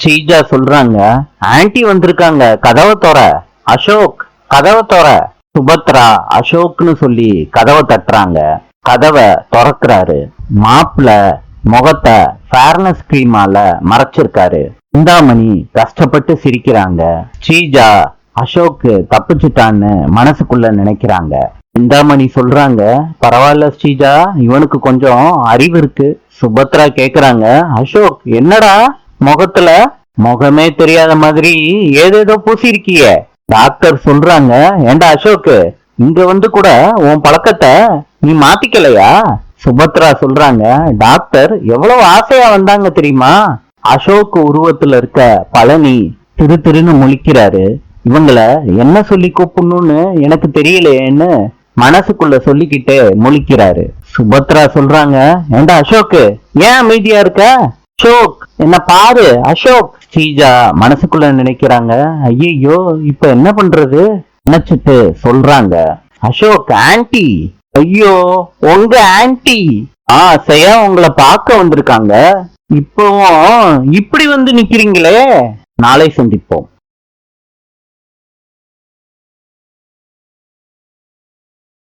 ஸ்ரீஜா சொல்றாங்க, ஆன்ட்டி வந்திருக்காங்க, கதவை தொற. அசோக், கதவை தொற. சுபத்ரா அசோக்னு சொல்லி கதவை தட்டுறாங்க. கதவை திறக்கிறாரு. மாப்பிள்ள முகத்தை ஃபேர்னஸ் கிரீமால மறைச்சிருக்காரு. சிந்தாமணி கஷ்டப்பட்டு சிரிக்கிறாங்க. ஸ்ரீஜா அசோக் தப்பிச்சுட்டான்னு மனசுக்குள்ள நினைக்கிறாங்க. சிந்தாமணி சொல்றாங்க, பரவாயில்ல ஸ்ரீஜா, இவனுக்கு கொஞ்சம் அறிவு இருக்கு. சுபத்ரா கேக்குறாங்க, அசோக் என்னடா முகத்துல முகமே தெரியாத மாதிரி ஏதேதோ பூசிருக்கிய. டாக்டர் சொல்றாங்க, ஏண்டா அசோக், இங்க வந்து கூட உன் பழக்கத்தை நீ மாத்திக்கலையா? சுபத்ரா சொல்றாங்க, டாக்டர் எவ்வளவு ஆசையா வந்தாங்க தெரியுமா? அசோக் உருவத்துல இருக்க பழனி திரு திருன்னு முழிக்கிறாரு. இவங்களை என்ன சொல்லி கூப்பிடணும்னு எனக்கு தெரியலையேன்னு மனசுக்குள்ள சொல்லிக்கிட்டே முழிக்கிறாரு. சுபத்ரா சொல்றாங்க, ஏண்டா அசோக், ஏன் அமைதியா இருக்க? அசோக் என்ன பாரு அசோக். ஸ்ரீஜா மனசுக்குள்ள நினைக்கிறாங்க, ஐயோ இப்ப என்ன பண்றது நினைச்சிட்டு சொல்றாங்க, அசோக் ஆன்ட்டி. ஐயோ உங்க ஆன்ட்டி ஆசையா உங்களை பார்க்க வந்திருக்காங்க, இப்பவும் இப்படி வந்து நிக்கிறீங்களே. நாளை சந்திப்போம்.